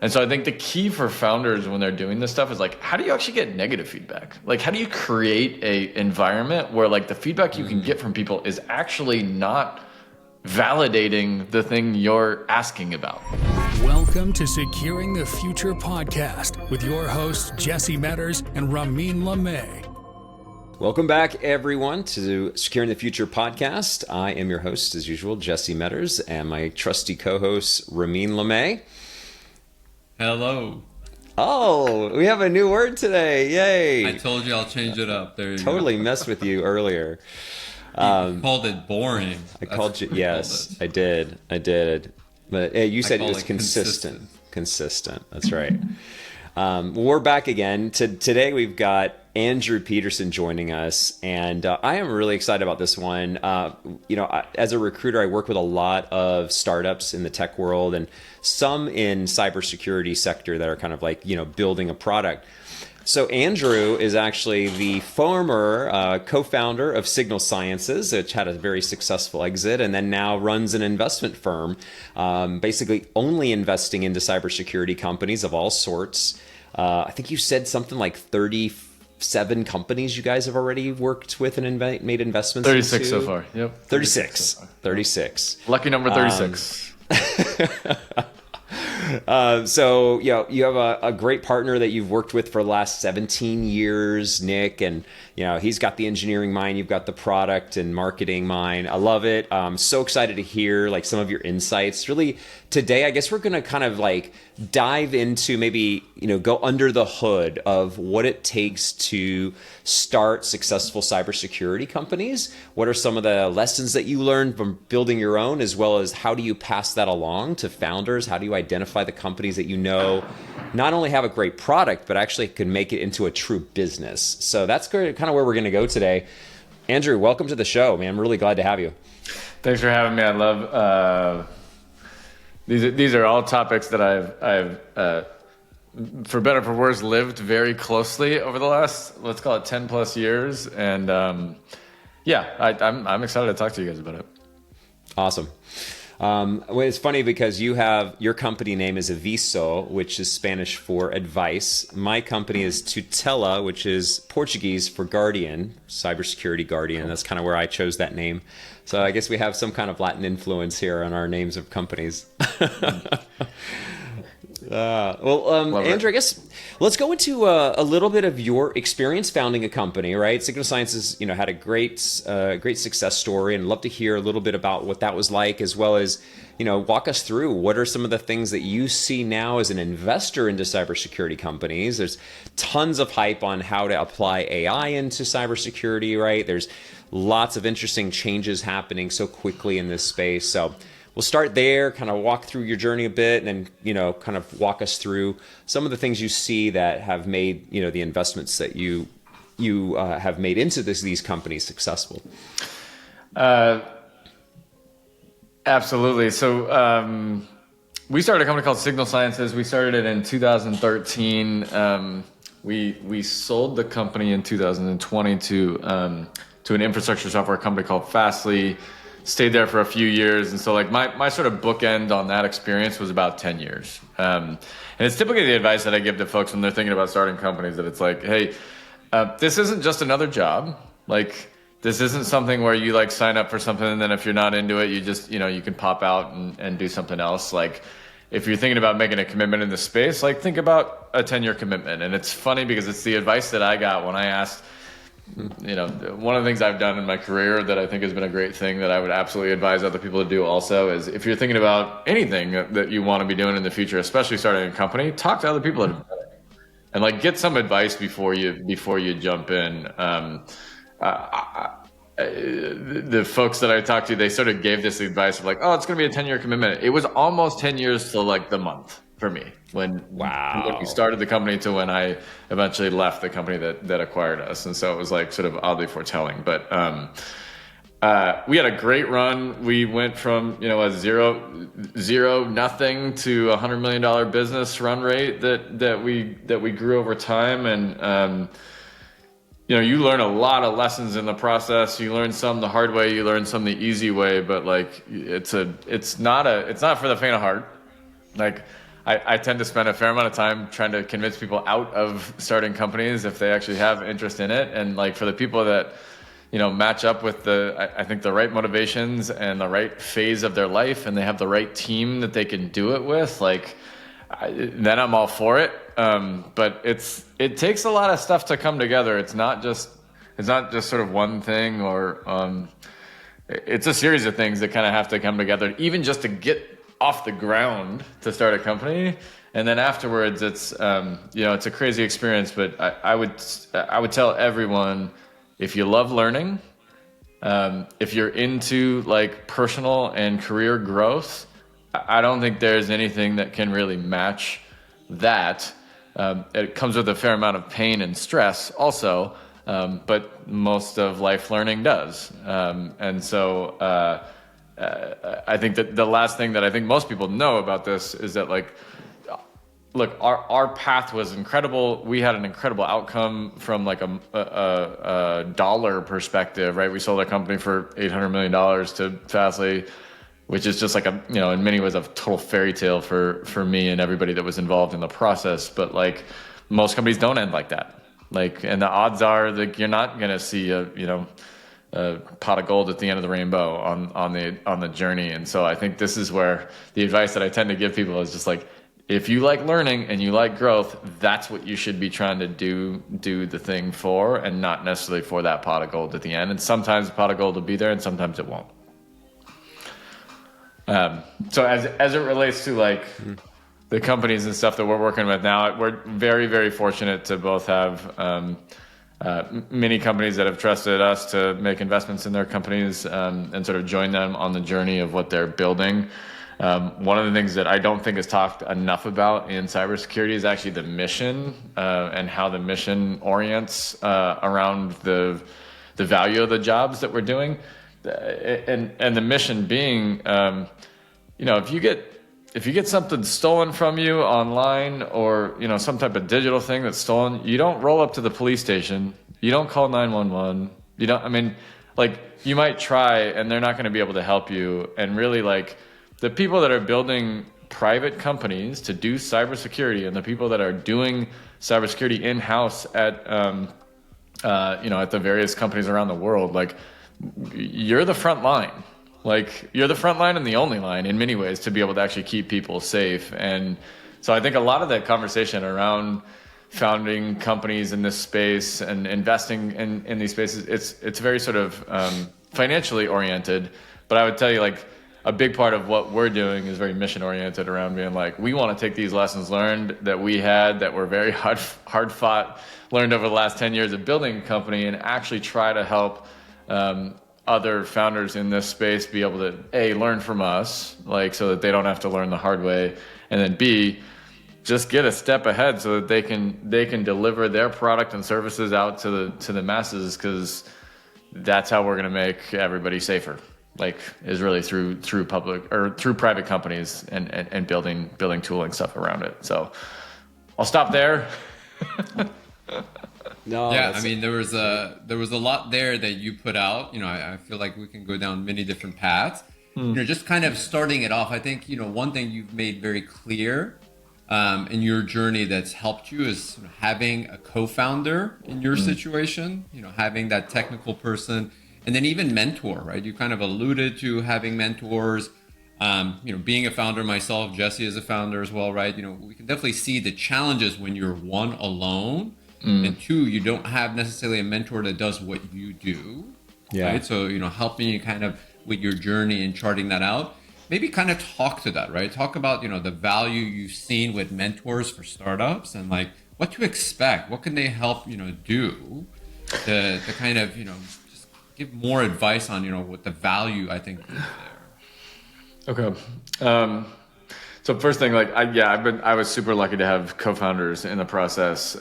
And so I think the key for founders when they're doing this stuff is like, how do you actually get negative feedback? Like, how do you create a environment where like the feedback you can get from people is actually not validating the thing you're asking about? Welcome to Securing the Future podcast with your hosts, Jesse Metters and Ramin Lamay. Welcome back, everyone, to Securing the Future podcast. I am your host, as usual, Jesse Metters, and my trusty co-host, Ramin Lamay. Hello. Oh, we have a new word today. Yay. I told you I'll change it up. There you totally go. Messed with you earlier. You called it boring. I called you, yes, I did. But you said it was consistent. Consistent, that's right. We're back again. Today we've got Andrew Peterson joining us, and I am really excited about this one. As a recruiter, I work with a lot of startups in the tech world and some in cybersecurity sector that are kind of like, building a product. So Andrew is actually the former co-founder of Signal Sciences, which had a very successful exit, and then now runs an investment firm, basically only investing into cybersecurity companies of all sorts. I think you said something like 37 companies you guys have already worked with and made investments 36 into. So far. Yep. 36. 36. Lucky number 36. So you have a great partner that you've worked with for the last 17 years, Nick, and he's got the engineering mind, you've got the product and marketing mind. I love it. I'm so excited to hear like some of your insights. Really, today, I guess we're going to kind of like dive into maybe, go under the hood of what it takes to start successful cybersecurity companies. What are some of the lessons that you learned from building your own, as well as how do you pass that along to founders? How do you identify the companies that not only have a great product, but actually can make it into a true business? So that's kind of where we're going to go today. Andrew, welcome to the show, man. I'm really glad to have you. Thanks for having me. I love these are all topics that I've for better or for worse lived very closely over the last, let's call it 10 plus years. And I'm excited to talk to you guys about it. Awesome. Well, it's funny because your company name is Aviso, which is Spanish for advice. My company is Tutela, which is Portuguese for guardian, cybersecurity guardian. That's kind of where I chose that name. So I guess we have some kind of Latin influence here on our names of companies. Andrew, I guess let's go into a little bit of your experience founding a company, right? Signal Sciences, had a great success story, and love to hear a little bit about what that was like, as well as, walk us through what are some of the things that you see now as an investor into cybersecurity companies. There's tons of hype on how to apply AI into cybersecurity, right? There's lots of interesting changes happening so quickly in this space. So we'll start there, kind of walk through your journey a bit, and then, kind of walk us through some of the things you see that have made, the investments that you have made into these companies successful. Absolutely. So we started a company called Signal Sciences. We started it in 2013. We sold the company in 2020 to an infrastructure software company called Fastly. Stayed there for a few years. And so like my sort of bookend on that experience was about 10 years. And it's typically the advice that I give to folks when they're thinking about starting companies, that it's like, hey, this isn't just another job. Like, this isn't something where you like sign up for something and then if you're not into it, you just, you can pop out and do something else. Like, if you're thinking about making a commitment in this space, like think about a 10-year commitment. And it's funny because it's the advice that I got when I asked, one of the things I've done in my career that I think has been a great thing that I would absolutely advise other people to do also is, if you're thinking about anything that you want to be doing in the future, especially starting a company, talk to other people that have done it and like get some advice before you jump in. The folks that I talked to, they sort of gave this advice of like, oh, it's going to be a 10-year commitment. It was almost 10 years to like the month for me when we started the company to when I eventually left the company that acquired us. And so it was like sort of oddly foretelling. But we had a great run. We went from, a zero nothing to $100 million business run rate that we grew over time. And you learn a lot of lessons in the process. You learn some the hard way, you learn some the easy way, but like it's not for the faint of heart. Like I tend to spend a fair amount of time trying to convince people out of starting companies if they actually have interest in it. And like for the people that, match up with I think the right motivations and the right phase of their life, and they have the right team that they can do it with, like, then I'm all for it. But it takes a lot of stuff to come together. It's not just sort of one thing, or it's a series of things that kind of have to come together, even just to get off the ground to start a company. And then afterwards, it's it's a crazy experience. But I would tell everyone, if you love learning, if you're into like personal and career growth, I don't think there's anything that can really match that. It comes with a fair amount of pain and stress also, but most of life learning does. And so I think that the last thing that I think most people know about this is that, like, look, our path was incredible. We had an incredible outcome from like a dollar perspective, right? We sold our company for $800 million to Fastly, which is just like in many ways a total fairy tale for me and everybody that was involved in the process. But like most companies don't end like that. Like, and the odds are that you're not going to see a pot of gold at the end of the rainbow on the journey. And so I think this is where the advice that I tend to give people is just like, if you like learning and you like growth, that's what you should be trying to do the thing for, and not necessarily for that pot of gold at the end. And sometimes the pot of gold will be there and sometimes it won't. So as it relates to like the companies and stuff that we're working with now, we're very, very fortunate to both have many companies that have trusted us to make investments in their companies, and sort of join them on the journey of what they're building. One of the things that I don't think is talked enough about in cybersecurity is actually the mission, and how the mission orients around the value of the jobs that we're doing, and the mission being, if you get something stolen from you online, or some type of digital thing that's stolen, you don't roll up to the police station, you don't call 911, you might try and they're not going to be able to help you. And really, like, the people that are building private companies to do cybersecurity, and the people that are doing cybersecurity in-house at the various companies around the world, like, you're the front line. Like, you're the front line and the only line in many ways to be able to actually keep people safe. And so I think a lot of that conversation around founding companies in this space and investing in these spaces, it's very sort of financially oriented. But I would tell you, like, a big part of what we're doing is very mission oriented around being like, we want to take these lessons learned that we had, that were very hard fought, learned over the last 10 years of building a company, and actually try to help other founders in this space be able to A, learn from us, like, so that they don't have to learn the hard way, and then B, just get a step ahead so that they can deliver their product and services out to the masses, because that's how we're going to make everybody safer. Like, is really through public or through private companies and building tooling stuff around it. So I'll stop there. No, yeah, I mean, there was a lot there that you put out. I feel like we can go down many different paths. Just kind of starting it off, I think, one thing you've made very clear in your journey that's helped you is having a co-founder in your situation, having that technical person, and then even mentor, right? You kind of alluded to having mentors, being a founder myself, Jesse is a founder as well, right? We can definitely see the challenges when you're one, alone, and two, you don't have necessarily a mentor that does what you do, right? So, helping you kind of with your journey and charting that out, maybe kind of talk to that, right? Talk about, the value you've seen with mentors for startups, and like what to expect, what can they help, do to kind of, just give more advice on, what the value I think is there. Okay. So first thing, like, I was super lucky to have co-founders in the process.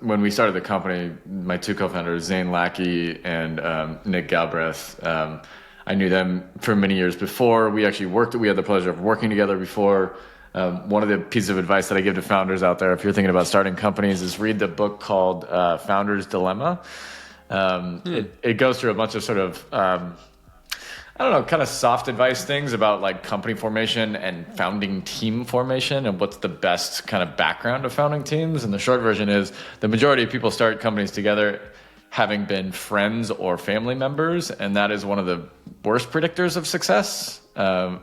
When we started the company, my two co-founders, Zane Lackey and Nick Galbraith, I knew them for many years before. We had the pleasure of working together before. One of the pieces of advice that I give to founders out there, if you're thinking about starting companies, is read the book called Founder's Dilemma. It goes through a bunch of sort of I don't know, kind of soft advice things about like company formation and founding team formation and what's the best kind of background of founding teams. And the short version is the majority of people start companies together having been friends or family members, and that is one of the worst predictors of success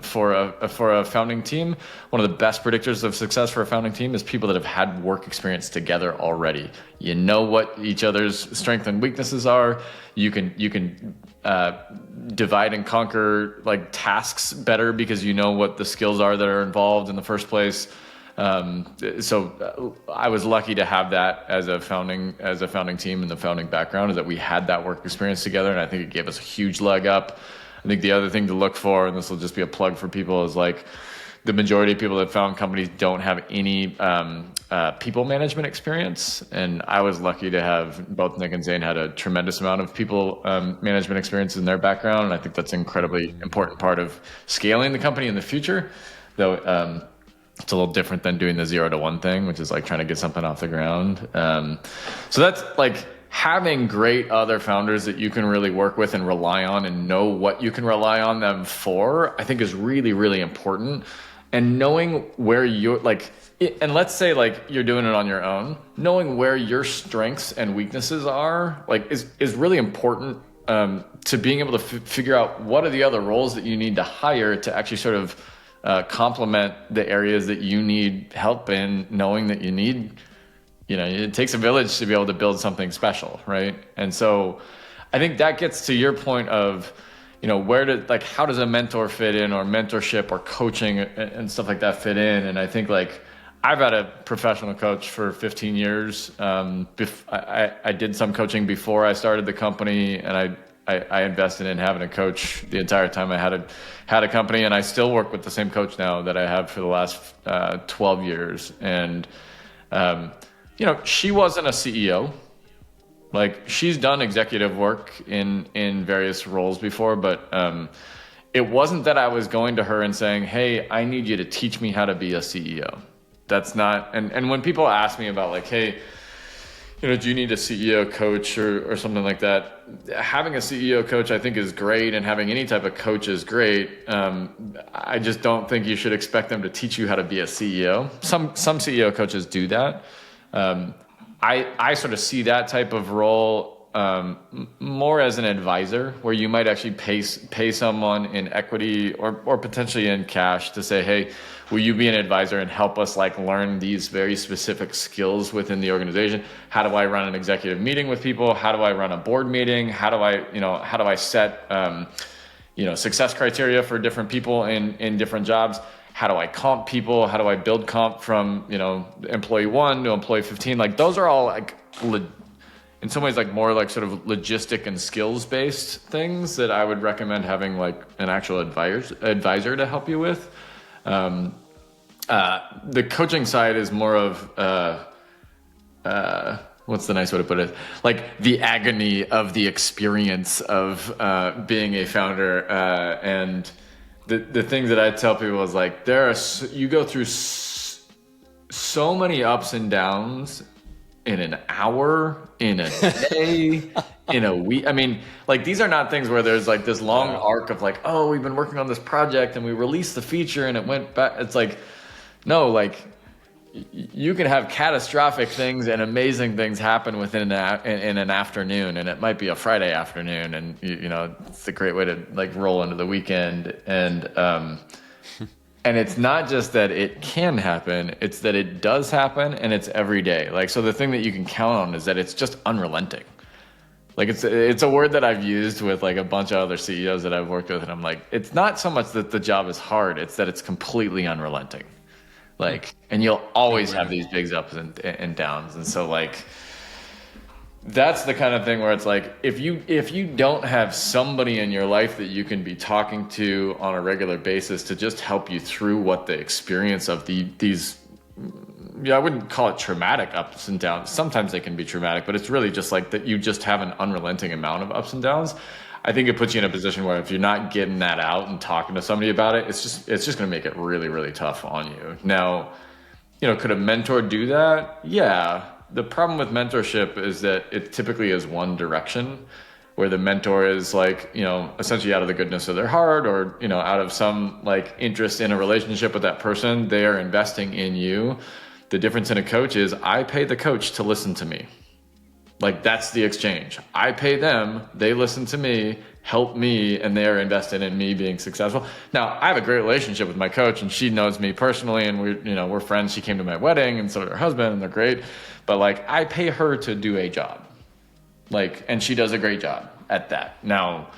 for a founding team. One of the best predictors of success for a founding team is people that have had work experience together already. You know what each other's strengths and weaknesses are. You can divide and conquer like tasks better because you know what the skills are that are involved in the first place. So I was lucky to have that as a founding team and the founding background, is that we had that work experience together, and I think it gave us a huge leg up. I think the other thing to look for, and this will just be a plug for people, is like the majority of people that found companies don't have any people management experience. And I was lucky to have both Nick and Zane had a tremendous amount of people management experience in their background. And I think that's an incredibly important part of scaling the company in the future, though it's a little different than doing the 0 to 1 thing, which is like trying to get something off the ground. So that's like having great other founders that you can really work with and rely on and know what you can rely on them for, I think is really, really important. And knowing where you're like, and let's say like you're doing it on your own, knowing where your strengths and weaknesses are like is really important to being able to figure out what are the other roles that you need to hire to actually sort of complement the areas that you need help in, knowing that you need, it takes a village to be able to build something special, right? And so I think that gets to your point of, how does a mentor fit in, or mentorship or coaching and stuff like that fit in? And I think like I've had a professional coach for 15 years. I did some coaching before I started the company, and I invested in having a coach the entire time I had a company, and I still work with the same coach now that I have for the last 12 years. And she wasn't a CEO. Like, she's done executive work in various roles before, but it wasn't that I was going to her and saying, hey, I need you to teach me how to be a CEO. That's not, and when people ask me about like, hey, do you need a CEO coach or something like that? Having a CEO coach, I think, is great, and having any type of coach is great. I just don't think you should expect them to teach you how to be a CEO. Some CEO coaches do that. I sort of see that type of role more as an advisor, where you might actually pay someone in equity or potentially in cash to say, hey, will you be an advisor and help us like learn these very specific skills within the organization? How do I run an executive meeting with people? How do I run a board meeting? How do I set success criteria for different people in different jobs? How do I comp people? How do I build comp from, employee 1 to employee 15? Like, those are all like, in some ways, like more like sort of logistic and skills based things that I would recommend having like an actual advisor to help you with. The coaching side is more of, what's the nice way to put it? Like the agony of the experience of being a founder, and the things that I tell people is like, you go through so many ups and downs in an hour, in a day, in a week. I mean, like, these are not things where there's like this long arc of like, oh, we've been working on this project and we released the feature and it went back. It's like, no, like you can have catastrophic things and amazing things happen within in an afternoon, and it might be a Friday afternoon, and it's a great way to like roll into the weekend. And it's not just that it can happen, it's that it does happen, and it's every day. Like, so the thing that you can count on is that it's just unrelenting. Like, it's a word that I've used with like a bunch of other CEOs that I've worked with, and I'm like, it's not so much that the job is hard, it's that it's completely unrelenting. Like, and you'll always have these big ups and downs. And so like, that's the kind of thing where it's like, if you don't have somebody in your life that you can be talking to on a regular basis to just help you through what the experience of these, I wouldn't call it traumatic ups and downs. Sometimes they can be traumatic, but it's really just like that you just have an unrelenting amount of ups and downs. I think it puts you in a position where if you're not getting that out and talking to somebody about it, it's just going to make it really, really tough on you. Now, could a mentor do that? Yeah. The problem with mentorship is that it typically is one direction, where the mentor is like, essentially out of the goodness of their heart, or, out of some like interest in a relationship with that person, they are investing in you. The difference in a coach is I pay the coach to listen to me. Like, that's the exchange. I pay them, they listen to me, help me, and they're invested in me being successful. Now, I have a great relationship with my coach, and she knows me personally, and we're friends. She came to my wedding, and so did her husband, and they're great. But like, I pay her to do a job. Like, and she does a great job at that. Now,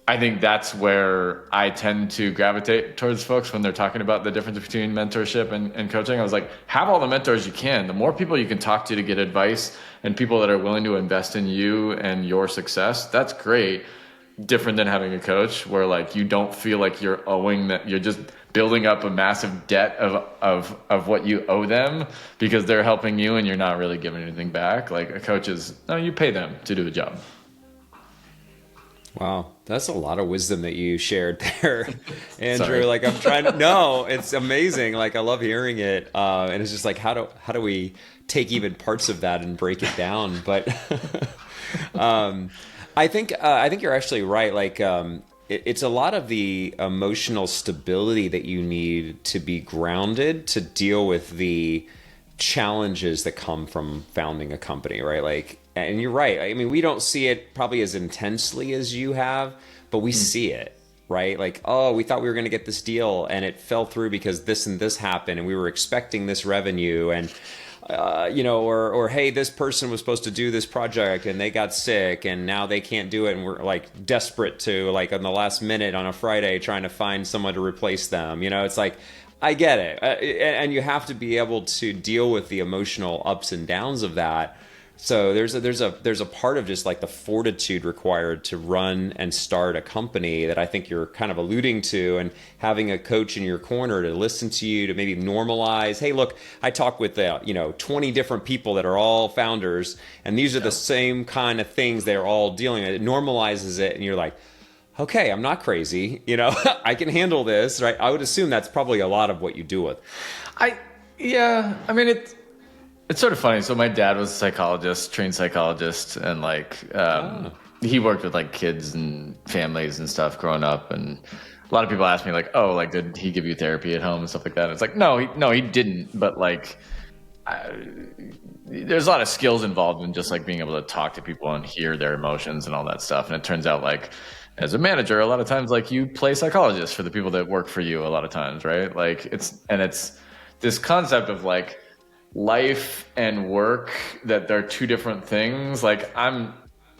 I think that's where I tend to gravitate towards folks when they're talking about the difference between mentorship and coaching. I was like, have all the mentors you can. The more people you can talk to get advice, and people that are willing to invest in you and your success, that's great. Different than having a coach where like you don't feel like you're owing that, you're just building up a massive debt of what you owe them because they're helping you and you're not really giving anything back. Like a coach is, no, you pay them to do a job. Wow, that's a lot of wisdom that you shared there, Andrew. Sorry. Like I'm trying to, no, it's amazing. Like I love hearing it, and it's just like how do we take even parts of that and break it down? But I think you're actually right. Like it's a lot of the emotional stability that you need to be grounded to deal with the challenges that come from founding a company, right? Like. And you're right. I mean, we don't see it probably as intensely as you have, but we see it, right? Like, oh, we thought we were going to get this deal and it fell through because this and this happened and we were expecting this revenue and, or hey, this person was supposed to do this project and they got sick and now they can't do it. And we're like desperate to like on the last minute on a Friday trying to find someone to replace them. It's like, I get it. And you have to be able to deal with the emotional ups and downs of that. So there's a part of just like the fortitude required to run and start a company that I think you're kind of alluding to, and having a coach in your corner to listen to you, to maybe normalize, hey, look, I talk with 20 different people that are all founders, and these are the same kind of things they're all dealing with. It normalizes it, and you're like, okay, I'm not crazy, I can handle this, right? I would assume that's probably a lot of what you do with. I mean, it's sort of funny. So my dad was a psychologist, trained psychologist, and like he worked with like kids and families and stuff growing up. And a lot of people ask me like, "Oh, like did he give you therapy at home and stuff like that?" And it's like, no, he didn't. But like, there's a lot of skills involved in just like being able to talk to people and hear their emotions and all that stuff. And it turns out like, as a manager, a lot of times like you play psychologist for the people that work for you. A lot of times, right? Like it's this concept of like life and work, that they're two different things. Like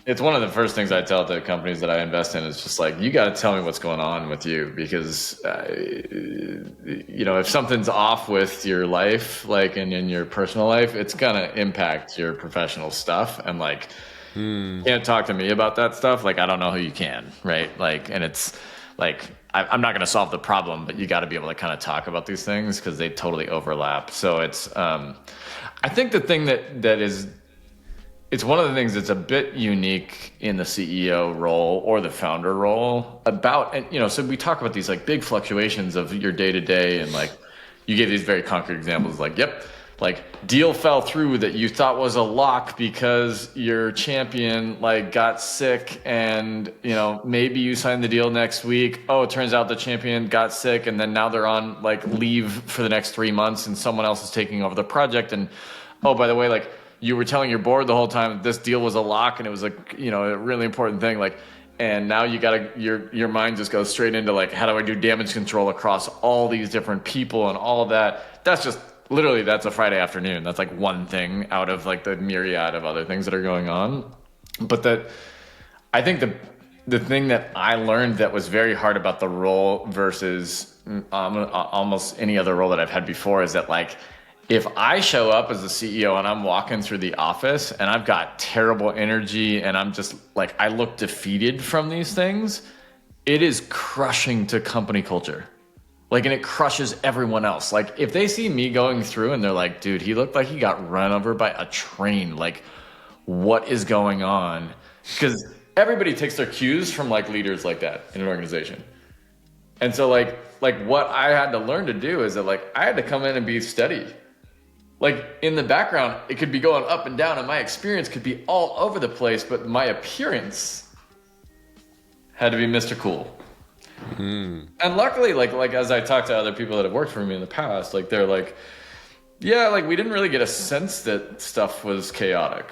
it's one of the first things I tell the companies that I invest in is just like, you got to tell me what's going on with you, because if something's off with your life, like in your personal life, it's gonna impact your professional stuff. And like, can't talk to me about that stuff. Like, I don't know who you can, right? Like, and it's like, I'm not going to solve the problem, but you got to be able to kind of talk about these things because they totally overlap. So it's, I think the thing that is, it's one of the things that's a bit unique in the CEO role or the founder role so we talk about these like big fluctuations of your day to day, and like you gave these very concrete examples, like, yep, like deal fell through that you thought was a lock because your champion like got sick, and maybe you signed the deal next week. Oh, it turns out the champion got sick, and then now they're on like leave for the next 3 months and someone else is taking over the project. And oh, by the way, like you were telling your board the whole time that this deal was a lock and it was like, a really important thing. Like, and now you gotta, your mind just goes straight into like, how do I do damage control across all these different people and all of that? That's just literally, that's a Friday afternoon. That's like one thing out of like the myriad of other things that are going on. But I think the thing that I learned that was very hard about the role versus almost any other role that I've had before is that like, if I show up as a CEO and I'm walking through the office and I've got terrible energy and I'm just like, I look defeated from these things, it is crushing to company culture. Like, and it crushes everyone else. Like, if they see me going through and they're like, dude, he looked like he got run over by a train. Like, what is going on? Because everybody takes their cues from like leaders like that in an organization. And so like what I had to learn to do is that like, I had to come in and be steady. like in the background, it could be going up and down, and my experience could be all over the place, but my appearance had to be Mr. Cool. And luckily, like as I talked to other people that have worked for me in the past, like they're like, yeah, like we didn't really get a sense that stuff was chaotic.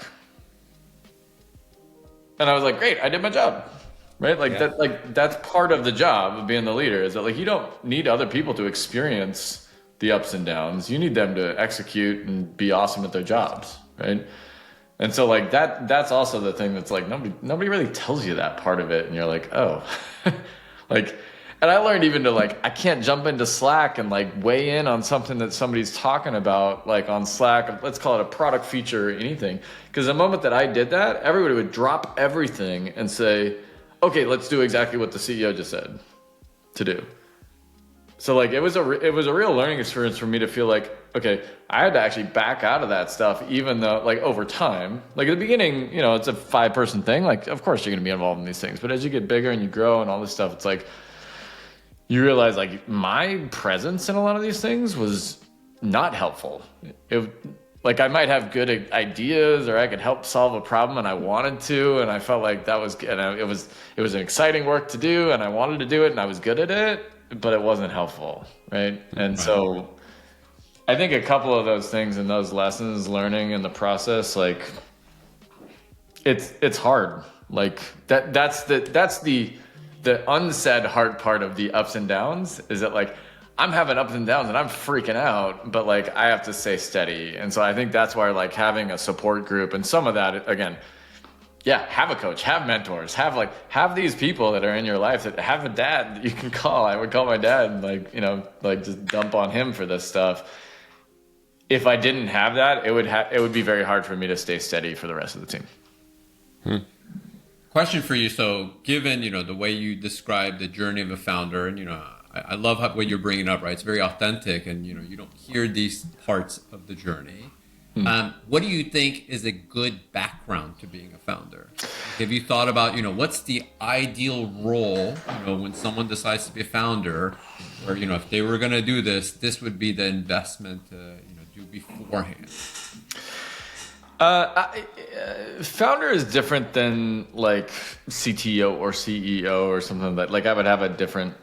And I was like, great, I did my job. Right? Like that, like that's part of the job of being the leader, is that like you don't need other people to experience the ups and downs. You need them to execute and be awesome at their jobs. Right? And so like that's also the thing that's like nobody really tells you that part of it. And you're like, oh, like, and I learned even to like, I can't jump into Slack and like weigh in on something that somebody's talking about, like on Slack, let's call it a product feature or anything. Because the moment that I did that, everybody would drop everything and say, okay, let's do exactly what the CEO just said to do. So like, it was a real learning experience for me to feel like, okay, I had to actually back out of that stuff, even though like over time, like at the beginning, you know, it's a 5-person thing. Like, of course you're going to be involved in these things, but as you get bigger and you grow and all this stuff, it's like, you realize like my presence in a lot of these things was not helpful. Like I might have good ideas or I could help solve a problem and I wanted to, and I felt like that was, and it was an exciting work to do and I wanted to do it and I was good at it, but it wasn't helpful. Right. And so I think a couple of those things and those lessons learning in the process, like it's hard. Like that's the unsaid hard part of the ups and downs, is that like I'm having ups and downs and I'm freaking out, but like I have to stay steady. And so I think that's why like having a support group and some of that, again, yeah, have a coach, have mentors, have these people that are in your life, that have a dad that you can call. I would call my dad and like, you know, like just dump on him for this stuff. If I didn't have that, it would be very hard for me to stay steady for the rest of the team. Question for you. So given, you know, the way you describe the journey of a founder, and, you know, I love what you're bringing up, right? It's very authentic, and, you know, you don't hear these parts of the journey. What do you think is a good background to being a founder? Have you thought about, you know, what's the ideal role, you know, when someone decides to be a founder, or, you know, if they were going to do this would be the investment to, you know, do beforehand? Founder is different than like CTO or CEO or something like that. Like I would have a different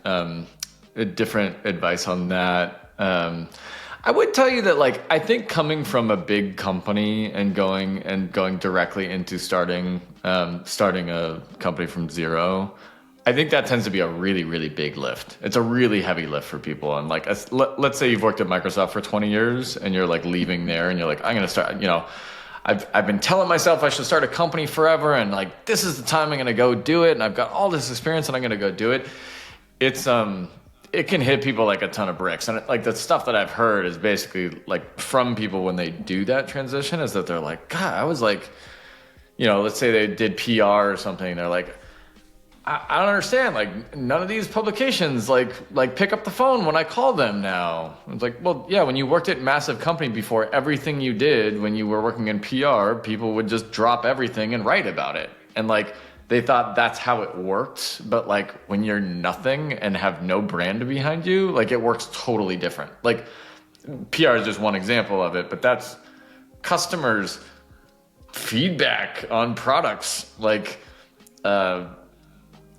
advice on that. I would tell you that like, I think coming from a big company and going directly into starting a company from zero, I think that tends to be a really, really big lift. It's a really heavy lift for people. And like, let's say you've worked at Microsoft for 20 years and you're like leaving there and you're like, I'm going to start, you know, I've been telling myself I should start a company forever, and like this is the time I'm going to go do it, and I've got all this experience and I'm going to go do it. It's it can hit people like a ton of bricks, and like the stuff that I've heard is basically like from people when they do that transition is that they're like, God, I was like, you know, let's say they did PR or something, they're like, I don't understand. Like none of these publications like pick up the phone when I call them now. It's like, well, yeah, when you worked at massive company before, everything you did when you were working in PR, people would just drop everything and write about it. And like they thought that's how it worked. But like when you're nothing and have no brand behind you, like it works totally different. Like PR is just one example of it, but that's customers' feedback on products, like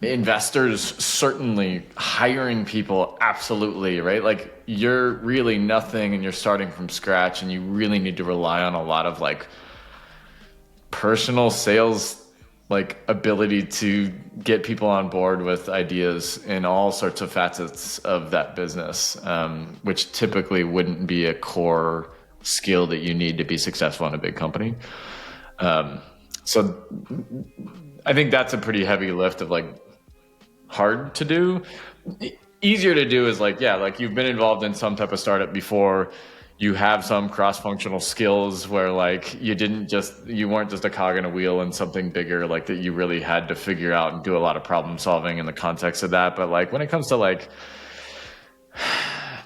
investors, certainly, hiring people, absolutely, right? Like you're really nothing and you're starting from scratch, and you really need to rely on a lot of like personal sales, like ability to get people on board with ideas in all sorts of facets of that business, which typically wouldn't be a core skill that you need to be successful in a big company. So I think that's a pretty heavy lift of like hard to do. Easier to do is like, yeah, like you've been involved in some type of startup before, you have some cross-functional skills where like you weren't just a cog in a wheel in something bigger, like that you really had to figure out and do a lot of problem solving in the context of that. But like when it comes to like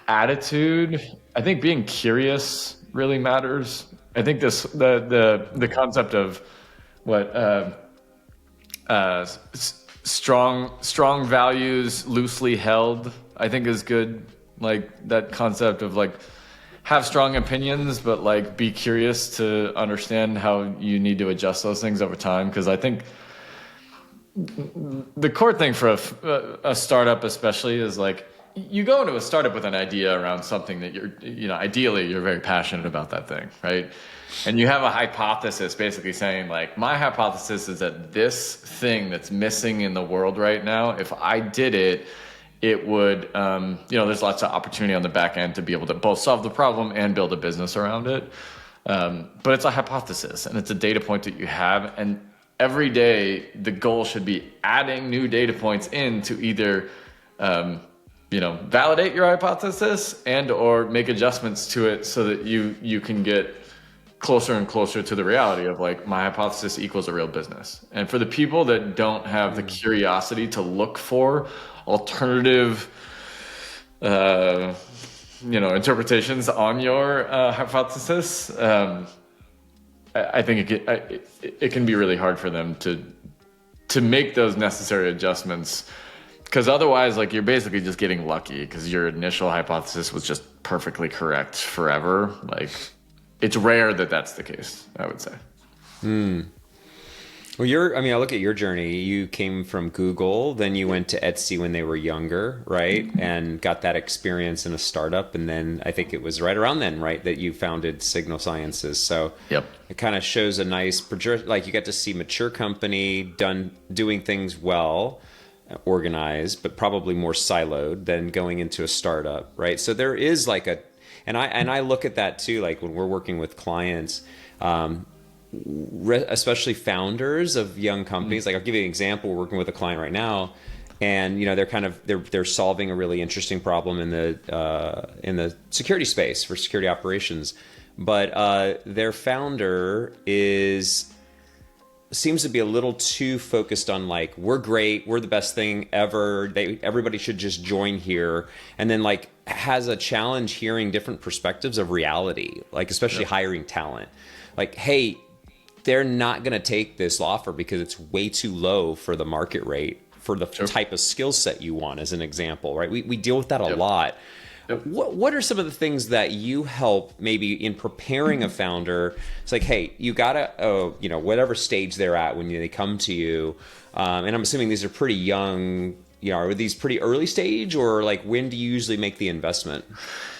attitude, I think being curious really matters. I think the concept of what strong values loosely held, I think is good. Like that concept of like have strong opinions, but like be curious to understand how you need to adjust those things over time. Because I think the core thing for a startup especially is like, you go into a startup with an idea around something that ideally you're very passionate about that thing, right? And you have a hypothesis basically saying like, my hypothesis is that this thing that's missing in the world right now, if I did it, it would, there's lots of opportunity on the back end to be able to both solve the problem and build a business around it. But it's a hypothesis and it's a data point that you have. And every day the goal should be adding new data points in to either, validate your hypothesis and or make adjustments to it so that you can get closer and closer to the reality of like, my hypothesis equals a real business. And for the people that don't have the curiosity to look for alternative interpretations on your hypothesis, I think it can be really hard for them to make those necessary adjustments, because otherwise like you're basically just getting lucky because your initial hypothesis was just perfectly correct forever. Like, it's rare that that's the case, I would say. Well, I look at your journey. You came from Google, then you went to Etsy when they were younger, right? And got that experience in a startup. And then I think it was right around then, right, that you founded Signal Sciences. So yep. It kind of shows a nice, like you get to see mature company doing things well, organized, but probably more siloed than going into a startup, right? So there is like and I look at that too, like when we're working with clients, especially founders of young companies. Like I'll give you an example. We're working with a client right now, and they're solving a really interesting problem in the security space for security operations, but their founder seems to be a little too focused on like, we're great, we're the best thing ever, everybody should just join here, and then like has a challenge hearing different perspectives of reality, like especially hiring talent. Like, hey, they're not going to take this offer because it's way too low for the market rate for the type of skill set you want, as an example, right? We deal with that a lot. Yep. What are some of the things that you help maybe in preparing a founder? It's like, hey, you gotta, whatever stage they're at when they come to you, and I'm assuming these are pretty young. Are these pretty early stage, or like when do you usually make the investment?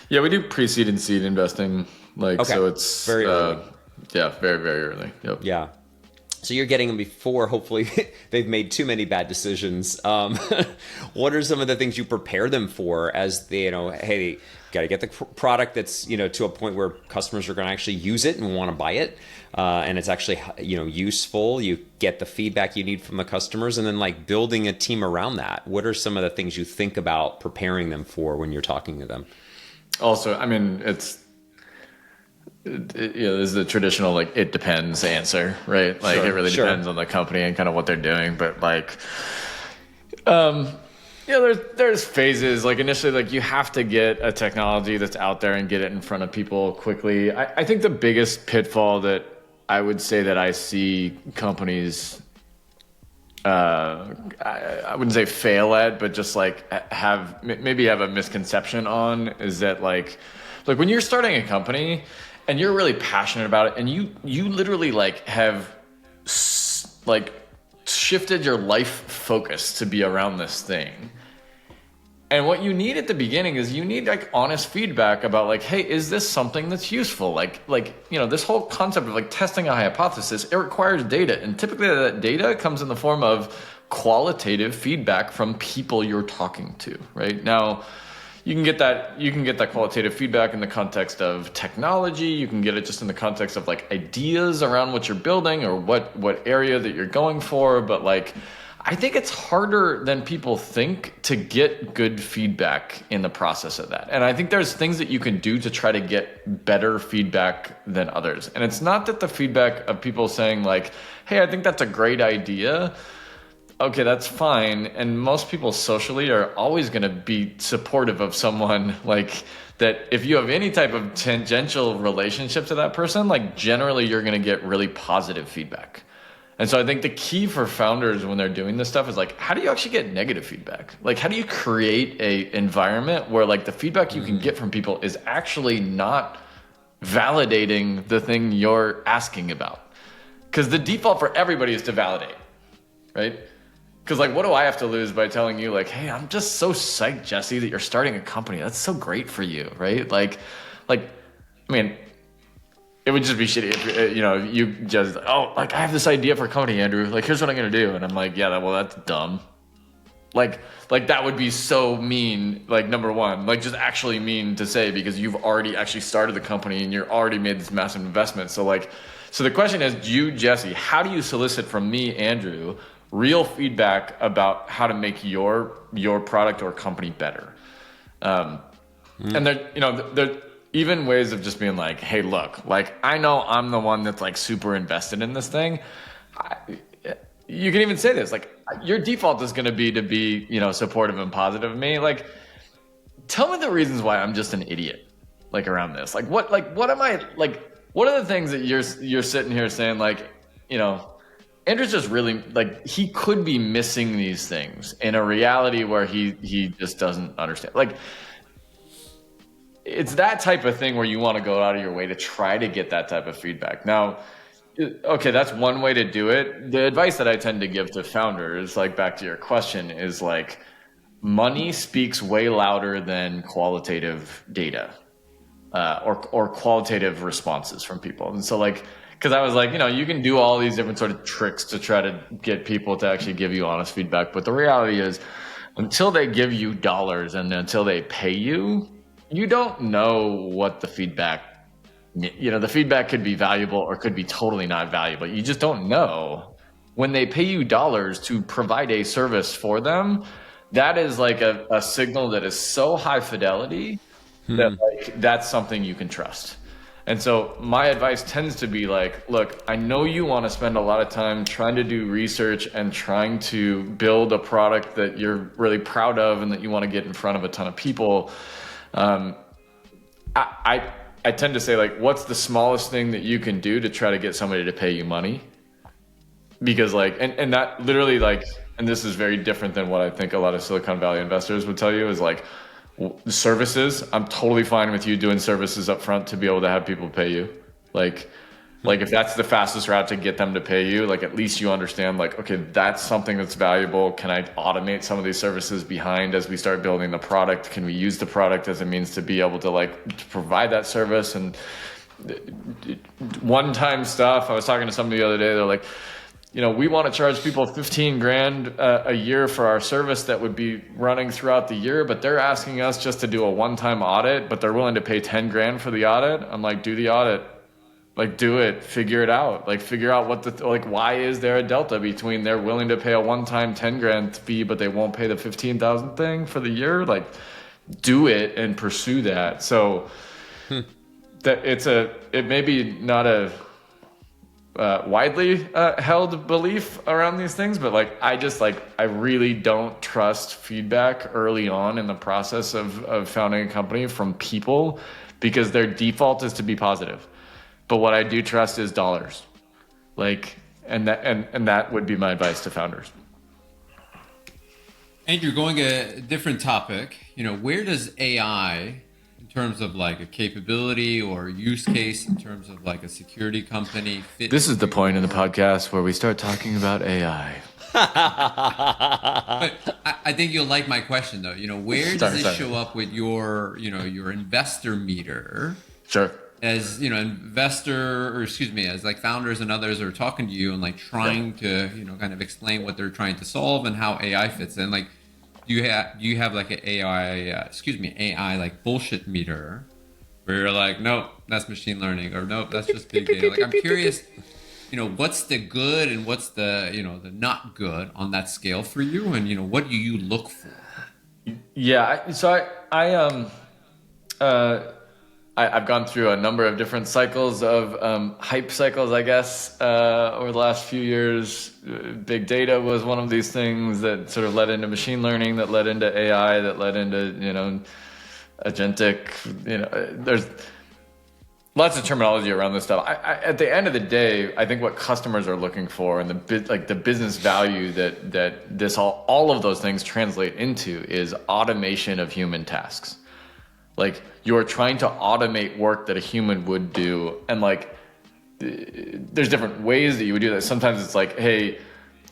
Yeah, we do pre-seed and seed investing. So it's very early. Yeah, very, very early. Yep. Yeah. So you're getting them before, hopefully, they've made too many bad decisions. What are some of the things you prepare them for as they, hey, got to get the product that's, to a point where customers are going to actually use it and want to buy it. And it's actually, useful. You get the feedback you need from the customers, and then like building a team around that. What are some of the things you think about preparing them for when you're talking to them? Also, this is the traditional like it depends answer, right? Like it really depends on the company and kind of what they're doing. But like, there's phases. Like initially, like you have to get a technology that's out there and get it in front of people quickly. I think the biggest pitfall that I would say that I see companies, I wouldn't say fail at, but just like have a misconception on, is that like when you're starting a company and you're really passionate about it, and you literally like have like shifted your life focus to be around this thing. And what you need at the beginning is you need like honest feedback about like, hey, is this something that's useful? Like this whole concept of like testing a hypothesis, it requires data, and typically that data comes in the form of qualitative feedback from people you're talking to. Right now, you can get that qualitative feedback in the context of technology. You can get it just in the context of like ideas around what you're building or what area that you're going for. But like, I think it's harder than people think to get good feedback in the process of that. And I think there's things that you can do to try to get better feedback than others. And it's not that the feedback of people saying like, hey, I think that's a great idea. Okay, that's fine. And most people socially are always going to be supportive of someone like that. If you have any type of tangential relationship to that person, like generally you're going to get really positive feedback. And so I think the key for founders when they're doing this stuff is like, how do you actually get negative feedback? Like, how do you create a environment where like the feedback you can get from people is actually not validating the thing you're asking about? Because the default for everybody is to validate, right? Because like, what do I have to lose by telling you like, hey, I'm just so psyched, Jesse, that you're starting a company. That's so great for you, right? I mean, it would just be shitty if, you just, I have this idea for a company, Andrew. Like, here's what I'm going to do. And I'm like, yeah, well, that's dumb. Like that would be so mean, like, number one, like just actually mean to say, because you've already actually started the company and you're already made this massive investment. So the question is, you, Jesse, how do you solicit from me, Andrew, real feedback about how to make your product or company better? And there even ways of just being like, hey, look, like, I know I'm the one that's like super invested in this thing. You can even say this, like, your default is going to be, supportive and positive of me. Like, tell me the reasons why I'm just an idiot, like, around this. Like, what am I, like, what are the things that you're sitting here saying, like, Andrew's just really, like, he could be missing these things in a reality where he just doesn't understand. Like, it's that type of thing where you want to go out of your way to try to get that type of feedback. Now, okay, that's one way to do it. The advice that I tend to give to founders, like, back to your question, is like, money speaks way louder than qualitative data or qualitative responses from people. And so, like, because I was like, you can do all these different sort of tricks to try to get people to actually give you honest feedback. But the reality is, until they give you dollars and until they pay you, you don't know what the feedback, the feedback could be valuable or could be totally not valuable. You just don't know. When they pay you dollars to provide a service for them, that is like a signal that is so high fidelity that like that's something you can trust. And so my advice tends to be like, look, I know you want to spend a lot of time trying to do research and trying to build a product that you're really proud of and that you want to get in front of a ton of people. I tend to say, like, what's the smallest thing that you can do to try to get somebody to pay you money? Because like, and that literally, like, and this is very different than what I think a lot of Silicon Valley investors would tell you, is like, services, I'm totally fine with you doing services up front to be able to have people pay you. Like if that's the fastest route to get them to pay you, like, at least you understand, like, okay, that's something that's valuable. Can I automate some of these services behind as we start building the product? Can we use the product as a means to be able to, like, to provide that service? And one-time stuff, I was talking to somebody the other day, they're like, we want to charge people $15,000 a year for our service that would be running throughout the year, but they're asking us just to do a one-time audit, but they're willing to pay $10,000 for the audit. I'm like, do the audit. Like, do it, figure it out. Like, figure out why is there a delta between they're willing to pay a one-time $10,000 fee, but they won't pay the $15,000 thing for the year? Like, do it and pursue that. So that it may be not a widely held belief around these things, but like, I really don't trust feedback early on in the process of founding a company from people, because their default is to be positive. But what I do trust is dollars. Like, and that would be my advice to founders. Andrew, going a different topic, where does AI, in terms of like a capability or use case, in terms of like a security company, fit? This is the point in the podcast where we start talking about AI. But I think you'll like my question though. Where does it show up with your investor meter? Sure. As as like founders and others are talking to you and like trying to kind of explain what they're trying to solve and how AI fits in. Like, do you have like an AI like bullshit meter where you're like, nope, that's machine learning, or nope, that's just big data? Like, I'm curious, what's the good and what's the the not good on that scale for you, and what do you look for? Yeah, so I've gone through a number of different cycles of hype cycles, I guess, over the last few years. Big data was one of these things that sort of led into machine learning, that led into AI, that led into, agentic, lots of terminology around this stuff. At the end of the day, I think what customers are looking for and the business value that this all of those things translate into is automation of human tasks. Like, you're trying to automate work that a human would do, and like there's different ways that you would do that. Sometimes it's like, hey,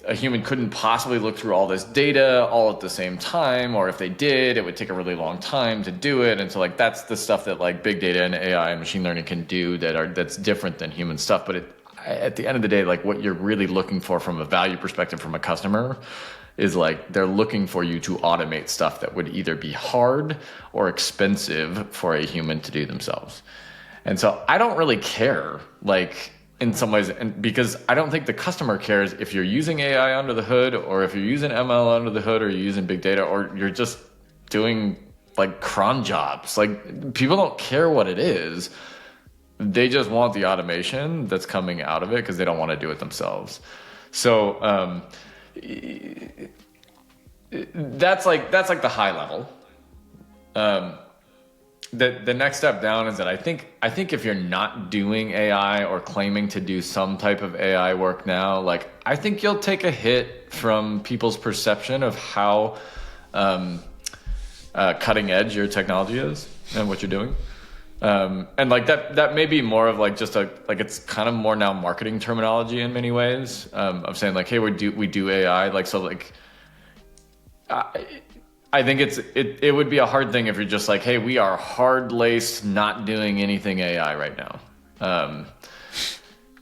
a human couldn't possibly look through all this data all at the same time, or if they did, it would take a really long time to do it. And so like that's the stuff that like big data and AI and machine learning can do that's different than human stuff. But at the end of the day, like what you're really looking for from a value perspective from a customer is like they're looking for you to automate stuff that would either be hard or expensive for a human to do themselves. And so I don't really care, like, in some ways, and because I don't think the customer cares if you're using AI under the hood, or if you're using ML under the hood, or you're using big data, or you're just doing like cron jobs. Like, people don't care what it is. They just want the automation that's coming out of it because they don't want to do it themselves. So that's like the high level. The next step down is that I think if you're not doing AI or claiming to do some type of AI work now, like I think you'll take a hit from people's perception of how cutting edge your technology is and what you're doing. And like that may be more of like just it's kind of more now marketing terminology in many ways, of saying like, hey, we do AI, like, so like I think it would be a hard thing if you're just like, hey, we are hard-laced, not doing anything AI right now.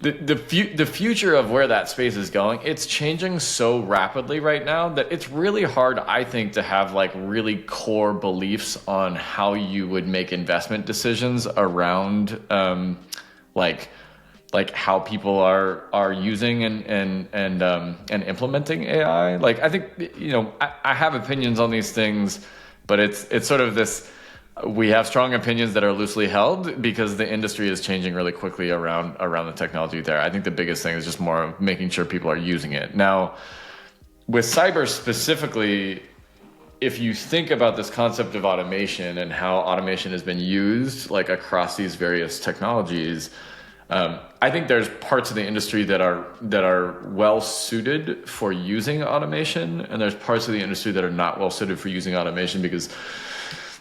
The future of where that space is going, it's changing so rapidly right now that it's really hard, I think, to have like really core beliefs on how you would make investment decisions around like how people are using and implementing AI. Like, I think, you know, I have opinions on these things, but it's sort of this, we have strong opinions that are loosely held because the industry is changing really quickly around the technology there. I think the biggest thing is just more of making sure people are using it. Now, with cyber specifically, if you think about this concept of automation and how automation has been used like across these various technologies, I think there's parts of the industry that are well suited for using automation, and there's parts of the industry that are not well suited for using automation, because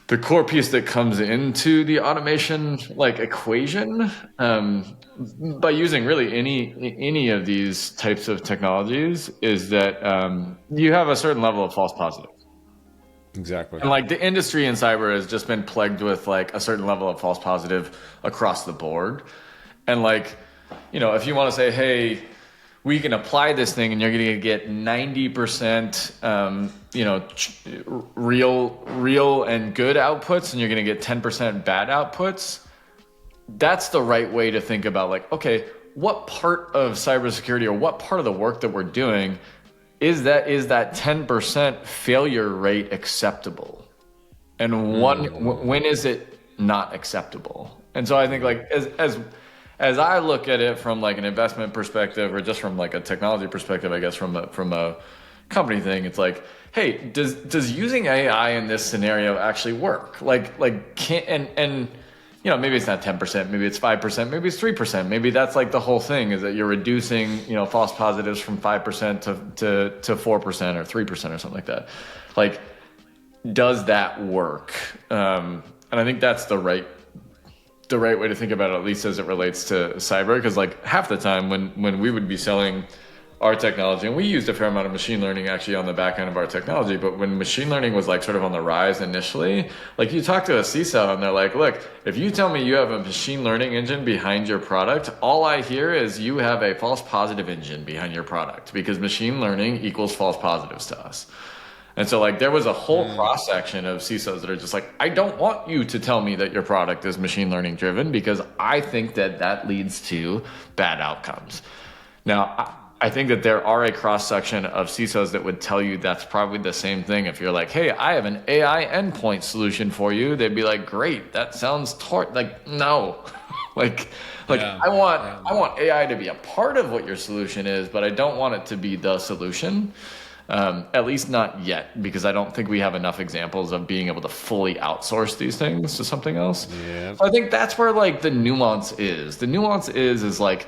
the core piece that comes into the automation like equation, by using really any of these types of technologies, is that you have a certain level of false positive. Exactly. And like the industry in cyber has just been plagued with like a certain level of false positive across the board. And like, you know, if you want to say, hey, we can apply this thing and you're going to get 90%, real and good outputs, and you're going to get 10% bad outputs, that's the right way to think about like, okay, what part of cybersecurity or what part of the work that we're doing is that 10% failure rate acceptable? And when is it not acceptable? And so I think like as I look at it from like an investment perspective, or just from like a technology perspective, I guess from a company thing, it's like, hey, does using AI in this scenario actually work? Like can and you know, maybe it's not 10%, maybe it's 5%, maybe it's 3%. Maybe that's like the whole thing, is that you're reducing, you know, false positives from 5% to 4% or 3% or something like that. Like, does that work? And I think that's the right way to think about it, at least as it relates to cyber, because like half the time when we would be selling our technology, and we used a fair amount of machine learning actually on the back end of our technology, but when machine learning was like sort of on the rise initially, like you talk to a CISO and they're like, look, if you tell me you have a machine learning engine behind your product, all I hear is you have a false positive engine behind your product, because machine learning equals false positives to us. And so like there was a whole cross section of CISOs that are just like, I don't want you to tell me that your product is machine learning driven, because I think that leads to bad outcomes. Now, I think that there are a cross section of CISOs that would tell you that's probably the same thing. If you're like, hey, I have an AI endpoint solution for you, they'd be like, great, that sounds like, no. I want AI to be a part of what your solution is, but I don't want it to be the solution. At least not yet, because I don't think we have enough examples of being able to fully outsource these things to something else. Yeah. So I think that's where like the nuance is. The nuance is like,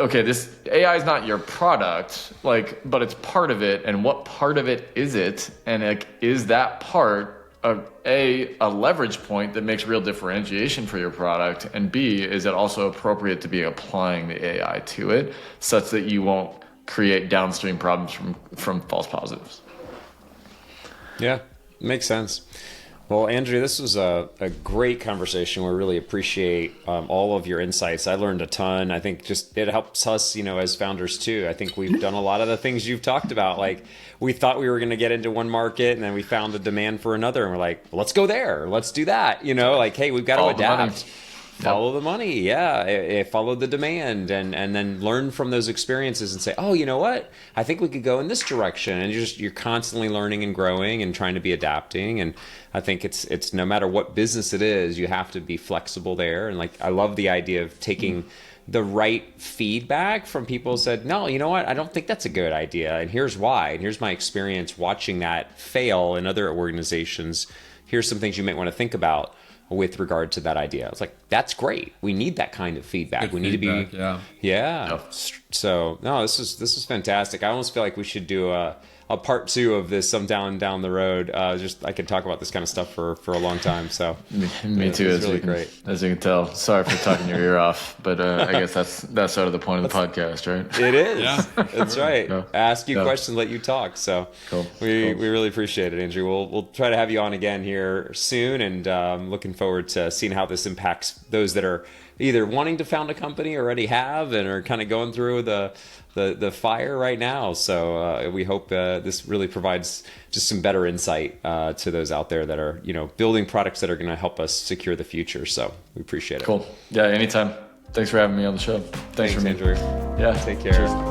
okay, this AI is not your product, like, but it's part of it. And what part of it is it? And like, is that part a leverage point that makes real differentiation for your product? And B, is it also appropriate to be applying the AI to it such that you won't create downstream problems from false positives? Yeah, makes sense. Well, Andrew, this was a great conversation. We really appreciate all of your insights. I learned a ton. I think just it helps us, as founders too. I think we've done a lot of the things you've talked about. Like we thought we were going to get into one market and then we found a demand for another. And we're like, well, let's go there. Let's do that. Like, hey, we've got to adapt. Follow the money, yeah. Follow the demand, and then learn from those experiences and say, oh, you know what? I think we could go in this direction. And you're constantly learning and growing and trying to be adapting. And I think it's no matter what business it is, you have to be flexible there. And like I love the idea of taking the right feedback from people who said, no, you know what? I don't think that's a good idea, and here's why. And here's my experience watching that fail in other organizations. Here's some things you might want to think about with regard to that idea. It's like, that's great. We need that kind of feedback. We need to be, yeah. So no, this is fantastic. I almost feel like we should do a part 2 of this sometime down the road. I could talk about this kind of stuff for a long time. So me too. It's really great. As you can tell, sorry for talking your ear off, but I guess that's sort of the point of the podcast, right? It is. Yeah. That's right. Ask you questions, let you talk. So cool. We really appreciate it, Andrew. We'll try to have you on again here soon, and looking forward to seeing how this impacts those that are either wanting to found a company, already have, and are kind of going through the fire right now. So we hope this really provides just some better insight to those out there that are building products that are going to help us secure the future. So we appreciate it. Cool. Yeah, anytime. Thanks for having me on the show. Thanks for me, Andrew. Yeah, take care. Cheers.